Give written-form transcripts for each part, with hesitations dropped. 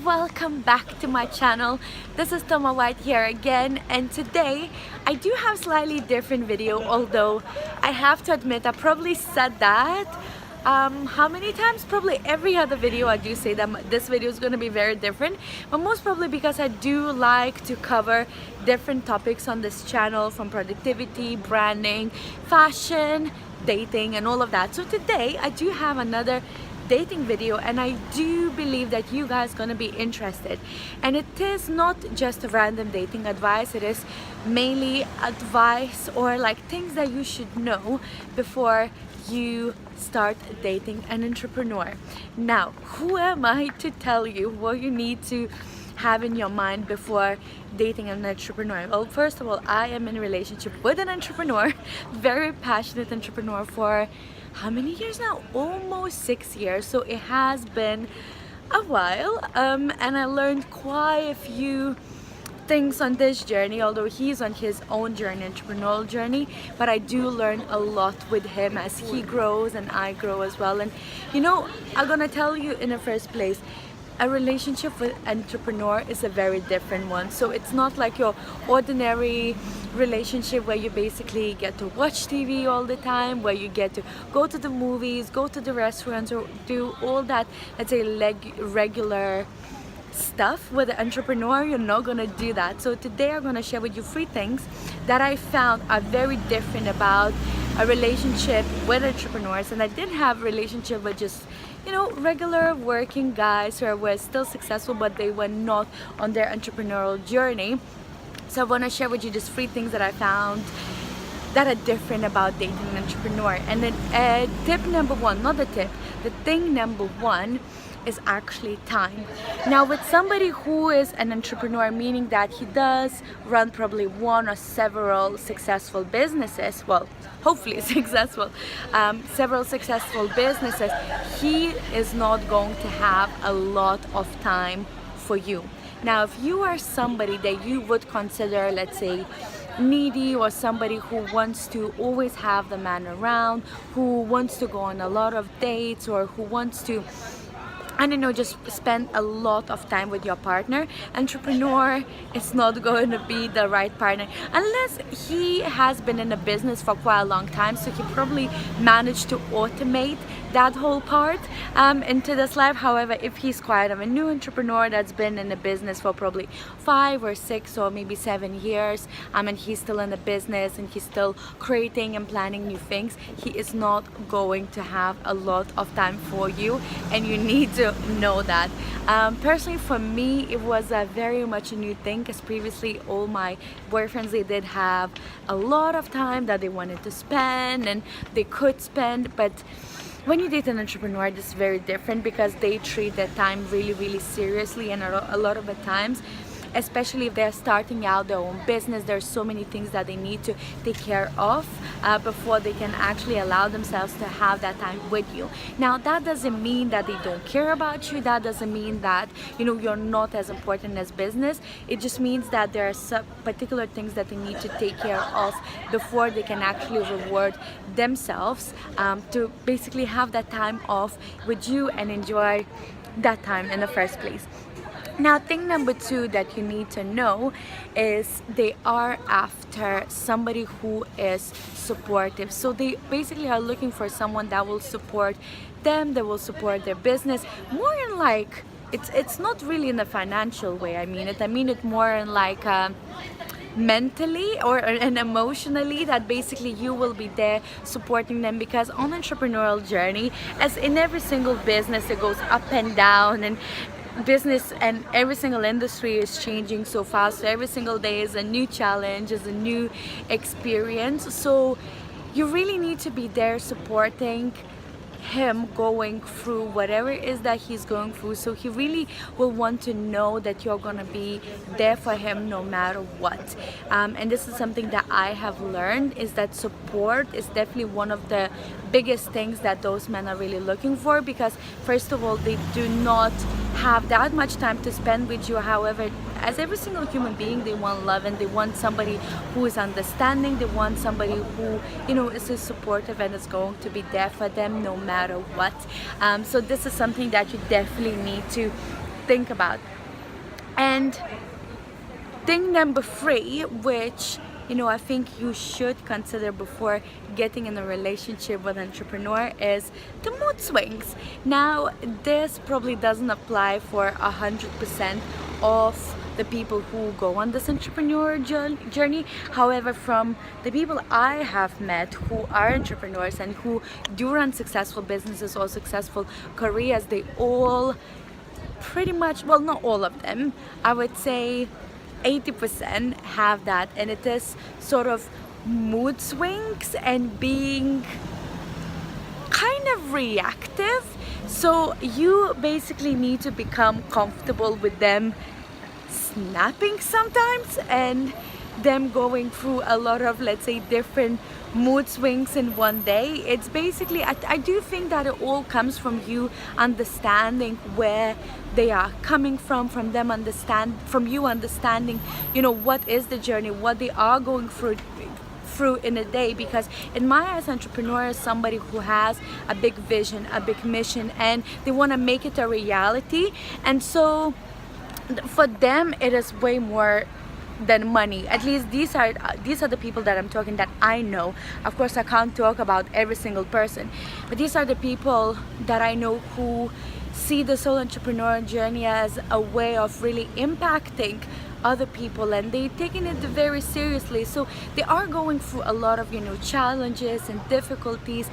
welcome back to my channel. This is Tomawhitetv here again, and today I do have slightly different video, although I have to admit I probably said that how many times? Probably every other video I do say that this video is going to be very different, but most probably because I do like to cover different topics on this channel, from productivity, branding, fashion, dating and all of that. So today I do have another dating video, and I do believe that you guys gonna be interested, and it is not just random dating advice. It is mainly advice or like things that you should know before you start dating an entrepreneur. Now, who am I to tell you what you need to have in your mind before dating an entrepreneur? Well, first of all, I am in a relationship with an entrepreneur, very passionate entrepreneur, for how many years now? Almost 6 years. So it has been a while, and I learned quite a few things on this journey, although he's on his own journey, entrepreneurial journey, but I do learn a lot with him as he grows and I grow as well. And you know, I'm gonna tell you in the first place, a relationship with an entrepreneur is a very different one. So it's not like your ordinary relationship where you basically get to watch TV all the time, where you get to go to the movies, go to the restaurants, or do all that, let's say, regular stuff. With an entrepreneur, you're not gonna do that. So today I'm gonna share with you 3 things that I found are very different about a relationship with entrepreneurs. And I did have a relationship with just, you know, regular working guys who were still successful, but they were not on their entrepreneurial journey. So I want to share with you just 3 things that I found that are different about dating an entrepreneur. And then tip number 1, not the tip, the thing number 1 is actually time. Now, with somebody who is an entrepreneur, meaning that he does run probably one or several successful businesses, well, hopefully successful, several successful businesses, he is not going to have a lot of time for you. Now, if you are somebody that you would consider, let's say, needy, or somebody who wants to always have the man around, who wants to go on a lot of dates, or who wants to, I don't know, just spend a lot of time with your partner, entrepreneur is not going to be the right partner unless he has been in a business for quite a long time, so he probably managed to automate that whole part into this life. However, if he's quite of a new entrepreneur that's been in the business for probably 5 or 6 or maybe 7 years, and he's still in the business and he's still creating and planning new things, he is not going to have a lot of time for you, and you need to know that. Personally, for me, it was a very much a new thing, because previously all my boyfriends, they did have a lot of time that they wanted to spend and they could spend, but when you date an entrepreneur, it's very different, because they treat their time really seriously, and a lot of the times, especially if they're starting out their own business, there's so many things that they need to take care of before they can actually allow themselves to have that time with you. Now, that doesn't mean that they don't care about you. That doesn't mean that, you know, you're not as important as business. It just means that there are some particular things that they need to take care of before they can actually reward themselves to basically have that time off with you and enjoy that time in the first place. Now, thing number 2 that you need to know is they are after somebody who is supportive. So they basically are looking for someone that will support them, that will support their business, more in like, it's not really in a financial way. I mean it more in like mentally and emotionally, that basically you will be there supporting them, because on entrepreneurial journey, as in every single business, it goes up and down, and business and every single industry is changing so fast. So every single day is a new challenge, is a new experience. So you really need to be there supporting him going through whatever it is that he's going through. So he really will want to know that you're gonna be there for him no matter what. And this is something that I have learned, is that support is definitely one of the biggest things that those men are really looking for, because first of all, they do not have that much time to spend with you. However, as every single human being, they want love, and they want somebody who is understanding. They want somebody who, you know, is supportive and is going to be there for them no matter what. So this is something that you definitely need to think about. And thing number 3, which I think you should consider before getting in a relationship with an entrepreneur, is the mood swings. Now, this probably doesn't apply for 100% of the people who go on this entrepreneur journey. However, from the people I have met who are entrepreneurs and who do run successful businesses or successful careers, they all pretty much, well, not all of them, I would say 80% have that, and it is sort of mood swings and being kind of reactive. So you basically need to become comfortable with them snapping sometimes and them going through a lot of, let's say, different mood swings in one day. It's basically, I do think that it all comes from you understanding where they are coming from you understanding, what is the journey, what they are going through in a day. Because in my eyes, entrepreneur is somebody who has a big vision, a big mission, and they want to make it a reality. And so for them, it is way more than money. At least these are the people that I'm talking, that I know. Of course, I can't talk about every single person, but these are the people that I know who see this whole entrepreneur journey as a way of really impacting other people, and they're taking it very seriously. So they are going through a lot of challenges and difficulties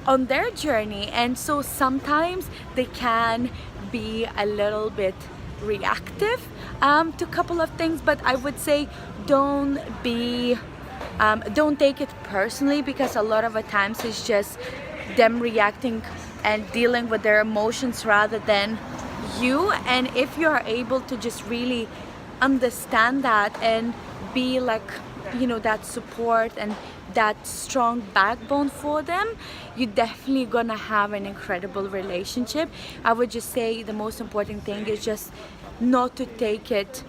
on their journey, and so sometimes they can be a little bit reactive to a couple of things. But I would say don't take it personally, because a lot of the times it's just them reacting and dealing with their emotions rather than you. And if you are able to just really understand that and be like, that support and that strong backbone for them, you're definitely gonna have an incredible relationship. I would just say the most important thing is just not to take it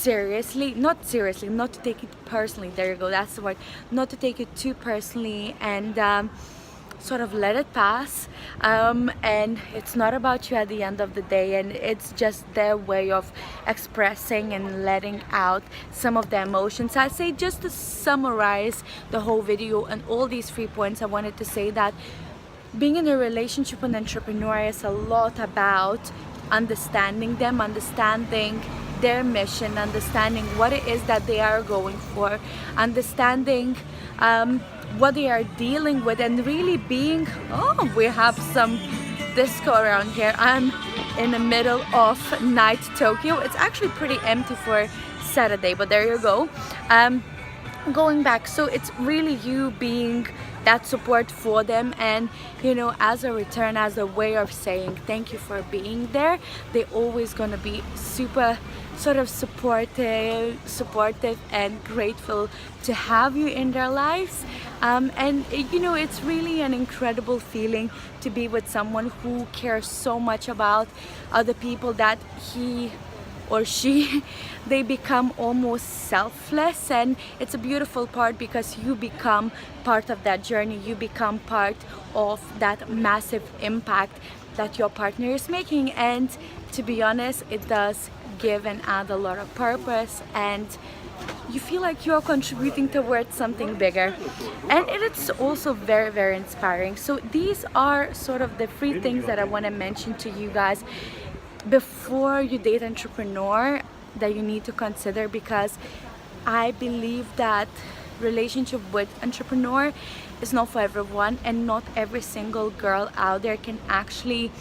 not to take it personally. There you go, that's the word. Not to take it too personally, and sort of let it pass. And it's not about you at the end of the day, and it's just their way of expressing and letting out some of their emotions. I say, just to summarize the whole video and all these 3 points, I wanted to say that being in a relationship with an entrepreneur is a lot about understanding them, understanding their mission, understanding what it is that they are going for, understanding what they are dealing with, and really being, we have some disco around here. I'm in the middle of night Tokyo. It's actually pretty empty for Saturday, but there you go. Going back, so it's really you being that support for them, and as a return, as a way of saying thank you for being there. They're always gonna be super sort of supportive and grateful to have you in their lives. And it's really an incredible feeling to be with someone who cares so much about other people that he or she they become almost selfless. And it's a beautiful part, because you become part of that journey, you become part of that massive impact that your partner is making. And to be honest, it does give and add a lot of purpose, and you feel like you're contributing towards something bigger, and it's also very, very inspiring. So these are sort of the 3 things that I want to mention to you guys before you date an entrepreneur that you need to consider, because I believe that relationship with entrepreneur is not for everyone, and not every single girl out there can actually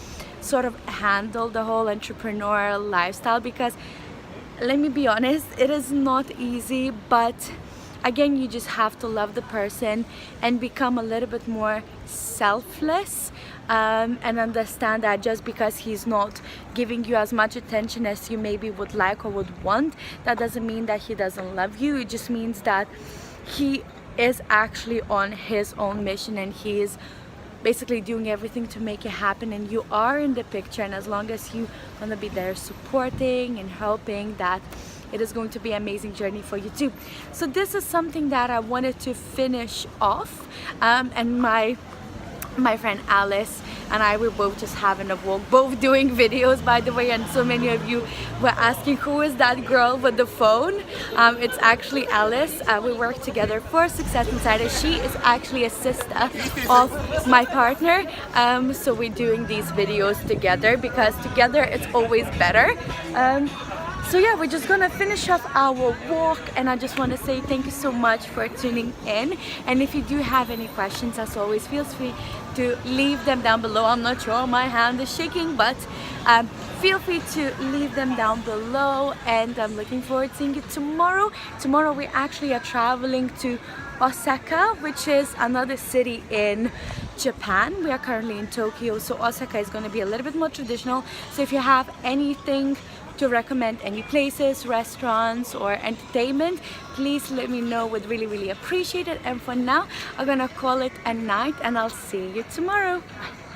sort of handle the whole entrepreneurial lifestyle. Because let me be honest, it is not easy, but again, you just have to love the person and become a little bit more selfless, and understand that just because he's not giving you as much attention as you maybe would like or would want, that doesn't mean that he doesn't love you. It just means that he is actually on his own mission, and he is basically doing everything to make it happen, and you are in the picture. And as long as you want to be there supporting and helping, that it is going to be an amazing journey for you too. So this is something that I wanted to finish off, and my my friend Alice and I were both just having a walk, both doing videos, by the way, and so many of you were asking who is that girl with the phone. It's actually Alice. We work together for Success Insider. She is actually a sister of my partner, so we're doing these videos together because together it's always better. So yeah, we're just gonna finish off our walk, and I just want to say thank you so much for tuning in. And if you do have any questions, as always, feel free to leave them down below. I'm not sure, my hand is shaking, but feel free to leave them down below, and I'm looking forward to seeing you tomorrow. Tomorrow we actually are traveling to Osaka, which is another city in Japan. We are currently in Tokyo, so Osaka is going to be a little bit more traditional. So if you have anything to recommend, any places, restaurants or entertainment, please let me know. Would really appreciate it. And for now, I'm gonna call it a night, and I'll see you tomorrow. Bye.